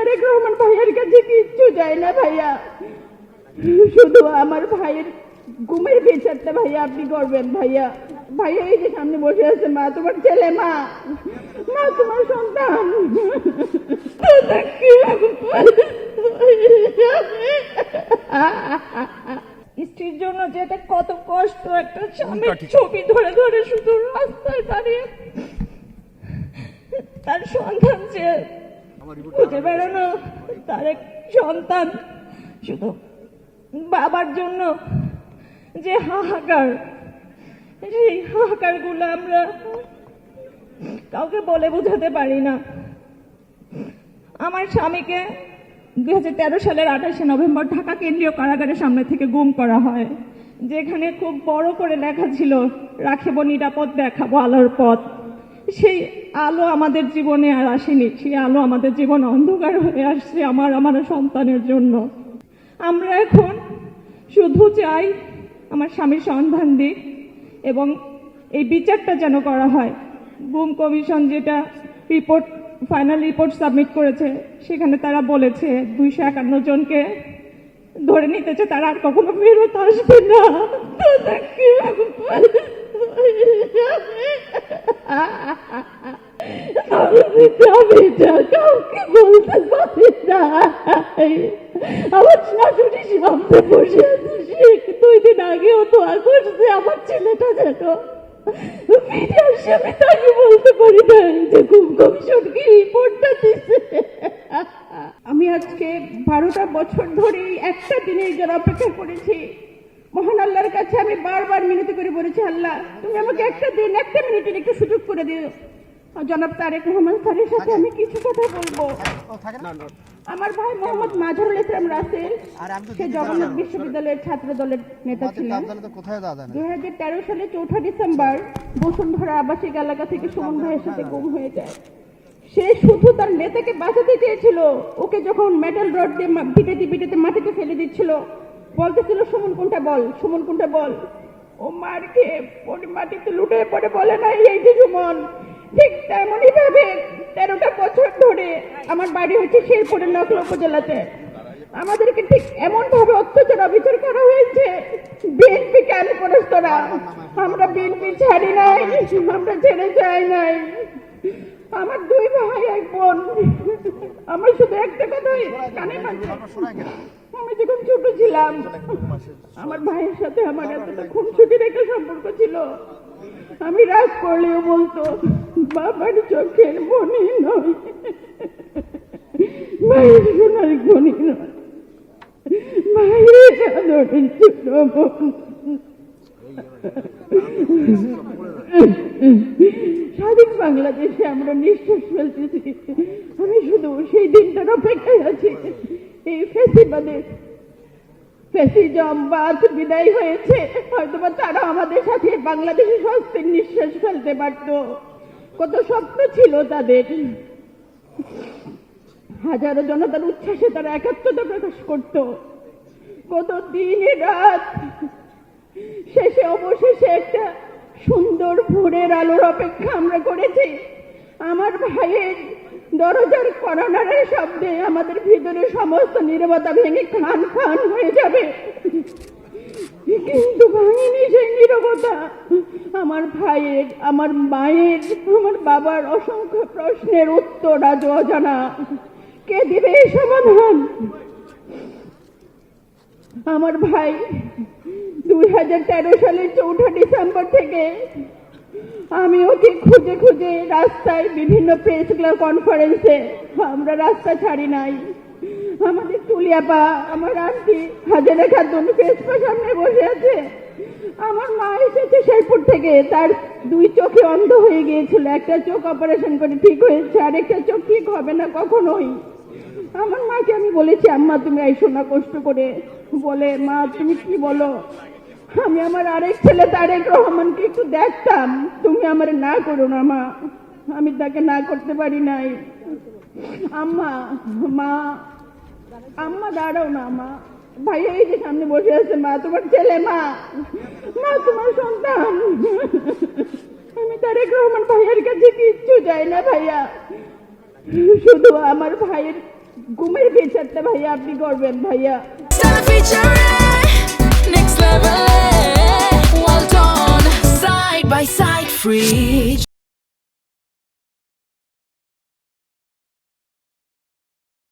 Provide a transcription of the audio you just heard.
তারেক রহমান ভাইয়ের কাছে কিচ্ছু চাই না ভাইয়া, শুধু আমার ভাইয়ের ঘুমের বিচারটা ভাইয়া আপনি করবেন ভাইয়া। ভাইয়া এই যে সামনে বসে আছে, মা তোমার ছেলে, মা মা তোমার সন্তান, স্ত্রীর জন্য যেটা কত কষ্ট, একটা স্বামীর ছবি ধরে ধরে শুধু রাস্তায় দাঁড়িয়ে তার সন্তান যে খুঁজে বেড়ানো, তার এক সন্তান শুধু বাবার জন্য যে হাহাকার, সেই হাহাকার গুলো আমরা কাউকে বলে বোঝাতে পারি না। আমার স্বামীকে 2013 সালের 28শে নভেম্বর ঢাকা কেন্দ্রীয় কারাগারের সামনে থেকে গুম করা হয়, যেখানে খুব বড় করে লেখা ছিল, রাখিব নিরাপদ দেখাবো আলোর পথ। সেই আলো আমাদের জীবনে আর আসেনি, সেই আলো আমাদের জীবন অন্ধকার হয়ে আসছে আমার সন্তানের জন্য। আমরা এখন শুধু চাই আমার স্বামীর সন্ধান দিক এবং এই বিচারটা যেন করা হয়। গুম কমিশন যেটা রিপোর্ট, ফাইনাল রিপোর্ট সাবমিট করেছে, সেখানে তারা বলেছে 251 জনকে ধরে নিতেছে, তারা আর কখনো ফেরত আসবে না। কাউকে বলতে পারি না, আমার শাশুড়ি সামনে বসে আছে, সে 2 দিন আগেও তো করছে আমার ছেলেটা যেন ফিরে আসে। আমি তাকে বলতে পারি না যে গুম কমিশন কি রিপোর্টটা দিচ্ছে। আমি আজকে 12টা বছর ধরে একটা দিনের জন্য অপেক্ষা করেছি। মহান আল্লাহর কাছে আমি বারবার মিনতি করে বলেছি, আল্লাহ তুমি আমাকে একটা দিন, একটা মিনিটের একটু সুযোগ করে দিও। জনাব তারেক রহমান স্যারের সাথে আমি কিছু কথা বলবো। আমার ভাই মোহাম্মদ মাজহারুল ইসলাম রাসেল, সে জগন্নাথ বিশ্ববিদ্যালয়ের ছাত্র দলের নেতা ছিলেন। 2013 সালে 4 ডিসেম্বর বসুন্ধরা আবাসিক এলাকা থেকে সুমন ভাইয়ের সাথে গুম হয়ে যায়। সে শুধু তার নেতাকে বাঁচাতে চেয়েছিল। ওকে যখন মেটাল রড দিয়ে পিটাতে পিটাতে মাটিতে ফেলে দিচ্ছিল, বলতেছিল সুমন কোনটা বল, সুমন কোনটা বল। ও মার খেয়ে মাটিতে লুটে পড়ে বলে নাই এই যে সুমন। ঠিক তেমনই ভাবে 13টা বছর ধরে, আমার বাড়ি হচ্ছে শেরপুরের নকলা উপজেলাতে, আমাদেরকে ঠিক এমন ভাবে অত্যাচার অবিচার করা হয়েছে। বিএনপি ক্যাম্পরস্তরা, আমরা বিএনপি ছাড়ি নাই, আমরা ছেড়ে যাই নাই। আমার 2 ভাই 1 বোন, আমার শুধু একটা কথাই কানে বাজে, আমি যখন ছোট ছিলাম আমার ভাইয়ের সাথে আমার এতটা খুনসুটির একটা সম্পর্ক ছিল। আমি রাগ করলেও বলতো বাবার চোখের মনি নয়, মায়ের সোনার মনি নয়, মায়ের আদরের ছোট বোন। স্বাধীন বাংলাদেশে আমরা নিঃশ্বাস ফেলতেছি। আমি শুধু সেই দিনটার অপেক্ষায় আছি। এই ফ্যাসিজমবাদ বিদায় হয়েছে, হয়তোবা তারা আমাদের সাথে বাংলাদেশে স্বস্তির নিঃশ্বাস ফেলতে পারত। কত স্বপ্ন ছিল তাদের, হাজারো জনতার উচ্ছ্বাসে তারা একাত্মতা প্রকাশ করত। কত দিন রাত শেষে অবশেষে একটা সুন্দর ভোরের আলোর অপেক্ষা আমরা করেছি। আমার ভাইয়ের দরজার করোনারের শব্দে আমাদের ভিতরে সমস্ত নীরবতা ভেঙে খান খান হয়ে যাবে, কিন্তু ভাঙেনি সেই নীরবতা। আমার ভাইয়ের, আমার মায়ের, আমার বাবার অসংখ্য প্রশ্নের উত্তর আজ অজানা। কে দিবে এই সমাধান? আমার ভাই 2013 সালের 4 ডিসেম্বর থেকে আমি ওকে খুঁজে খুঁজে রাস্তায়, বিভিন্ন প্রেস ক্লাব কনফারেন্সে, আমরা রাস্তা ছাড়ি নাই। আমাদের তুলিয়াপা, আমার আন্টি হাজারা খাতুন ফেসপা সামনে বসে আছে। আমার মা এসেছে শেরপুর থেকে, তার 2 চোখে অন্ধ হয়ে গিয়েছিল, একটা চোখ অপারেশন করে ঠিক হয়েছে, আর একটা চোখ ঠিক হবে না কখনোই। আমার মাকে আমি বলেছি, আম্মা তুমি আইসো না কষ্ট করে। বলে, মা তুমি কি বলো, আমি আমার আরেক ছেলে তারেক রহমানকে একটু দেখতাম, তুমি আমার না করো না মা। আমি তাকে না করতে পারি নাই। আম্মা, মা, আম্মা দাঁড়াও না মা। ভাই এই যে সামনে বসে আছে, মা তোমার ছেলে, মা মা তোমার সন্তান। আমি তারেক রহমান ভাইয়ের কাছে কিচ্ছু চাই না ভাইয়া, শুধু আমার ভাইয়ের ঘুমের বিচারটা ভাইয়া আপনি করবেন ভাইয়া। Stella featuring next level. Well done, side by side, free.